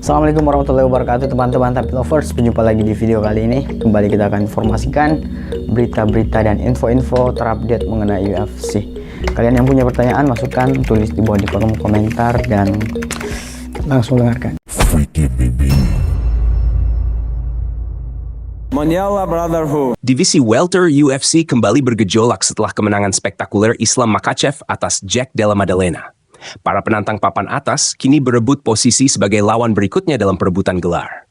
Assalamualaikum warahmatullahi wabarakatuh teman-teman Tapi Lovers. Berjumpa lagi di video kali ini. Kembali kita akan informasikan berita-berita dan info-info terupdate mengenai UFC. Kalian yang punya pertanyaan, masukan, tulis di bawah di kolom komentar dan langsung dengarkan. Manila Brotherhood. Divisi welter UFC kembali bergejolak setelah kemenangan spektakuler Islam Makhachev atas Jack Della Maddalena. Para penantang papan atas kini berebut posisi sebagai lawan berikutnya dalam perebutan gelar.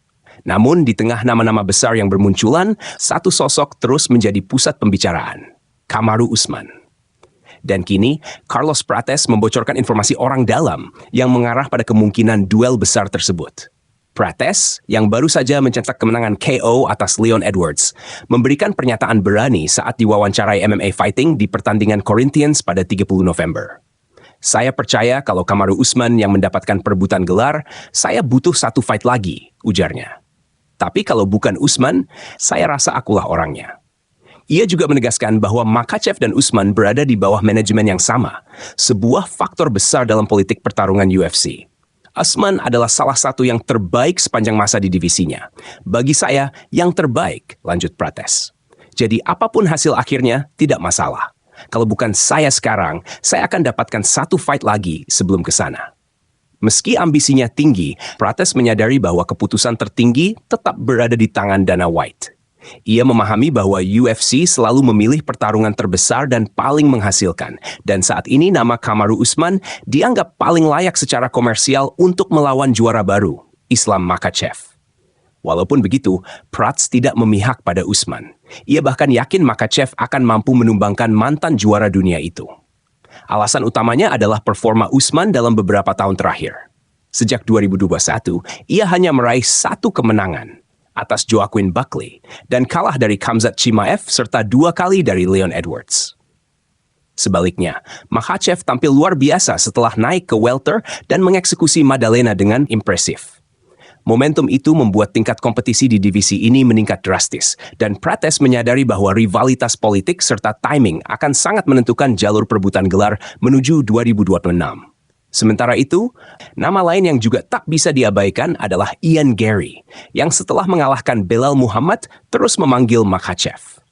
Namun di tengah nama-nama besar yang bermunculan, satu sosok terus menjadi pusat pembicaraan, Kamaru Usman. Dan kini, Carlos Prates membocorkan informasi orang dalam yang mengarah pada kemungkinan duel besar tersebut. Prates, yang baru saja mencetak kemenangan KO atas Leon Edwards, memberikan pernyataan berani saat diwawancarai MMA Fighting di pertandingan Corinthians pada 30 November. Saya percaya kalau Kamaru Usman yang mendapatkan perebutan gelar, saya butuh satu fight lagi, ujarnya. Tapi kalau bukan Usman, saya rasa akulah orangnya. Ia juga menegaskan bahwa Makhachev dan Usman berada di bawah manajemen yang sama, sebuah faktor besar dalam politik pertarungan UFC. Usman adalah salah satu yang terbaik sepanjang masa di divisinya. Bagi saya, yang terbaik, lanjut Prates. Jadi apapun hasil akhirnya, tidak masalah. Kalau bukan saya sekarang, saya akan dapatkan satu fight lagi sebelum ke sana. Meski ambisinya tinggi, Prates menyadari bahwa keputusan tertinggi tetap berada di tangan Dana White. Ia memahami bahwa UFC selalu memilih pertarungan terbesar dan paling menghasilkan, dan saat ini nama Kamaru Usman dianggap paling layak secara komersial untuk melawan juara baru, Islam Makhachev. Walaupun begitu, Prates tidak memihak pada Usman. Ia bahkan yakin Makhachev akan mampu menumbangkan mantan juara dunia itu. Alasan utamanya adalah performa Usman dalam beberapa tahun terakhir. Sejak 2021, ia hanya meraih satu kemenangan atas Joaquin Buckley dan kalah dari Khamzat Chimaev serta 2 kali dari Leon Edwards. Sebaliknya, Makhachev tampil luar biasa setelah naik ke welter dan mengeksekusi Maddalena dengan impresif. Momentum itu membuat tingkat kompetisi di divisi ini meningkat drastis, dan Prates menyadari bahwa rivalitas politik serta timing akan sangat menentukan jalur perebutan gelar menuju 2026. Sementara itu, nama lain yang juga tak bisa diabaikan adalah Ian Garry, yang setelah mengalahkan Belal Muhammad terus memanggil Makhachev.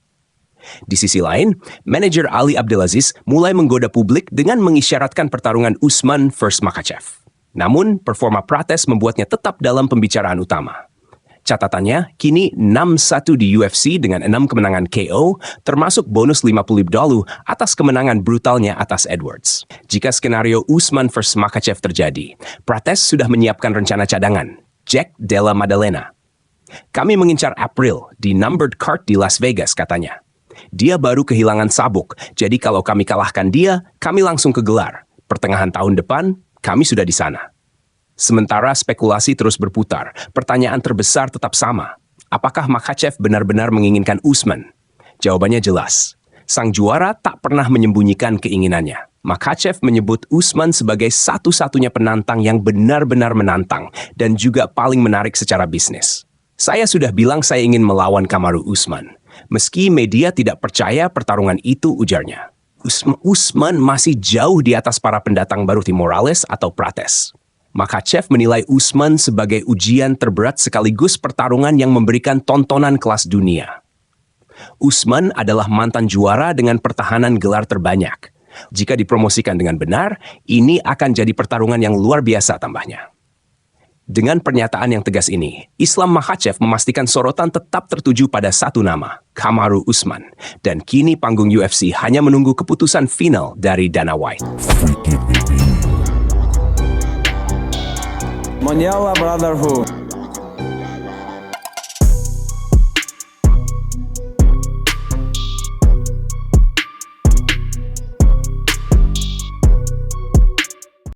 Di sisi lain, manajer Ali Abdelaziz mulai menggoda publik dengan mengisyaratkan pertarungan Usman vs Makhachev. Namun, performa Prates membuatnya tetap dalam pembicaraan utama. Catatannya, kini 6-1 di UFC dengan 6 kemenangan KO, termasuk bonus $50 atas kemenangan brutalnya atas Edwards. Jika skenario Usman vs Makhachev terjadi, Prates sudah menyiapkan rencana cadangan, Jack Della Maddalena. Kami mengincar April di numbered card di Las Vegas, katanya. Dia baru kehilangan sabuk, jadi kalau kami kalahkan dia, kami langsung ke gelar. Pertengahan tahun depan, kami sudah di sana. Sementara spekulasi terus berputar, pertanyaan terbesar tetap sama. Apakah Makhachev benar-benar menginginkan Usman? Jawabannya jelas. Sang juara tak pernah menyembunyikan keinginannya. Makhachev menyebut Usman sebagai satu-satunya penantang yang benar-benar menantang dan juga paling menarik secara bisnis. Saya sudah bilang saya ingin melawan Kamaru Usman. Meski media tidak percaya pertarungan itu, ujarnya. Usman masih jauh di atas para pendatang baru Tim Morales atau Prates. Makhachev menilai Usman sebagai ujian terberat sekaligus pertarungan yang memberikan tontonan kelas dunia. Usman adalah mantan juara dengan pertahanan gelar terbanyak. Jika dipromosikan dengan benar, ini akan jadi pertarungan yang luar biasa, tambahnya. Dengan pernyataan yang tegas ini, Islam Makhachev memastikan sorotan tetap tertuju pada satu nama, Kamaru Usman. Dan kini panggung UFC hanya menunggu keputusan final dari Dana White. Manila Brotherhood.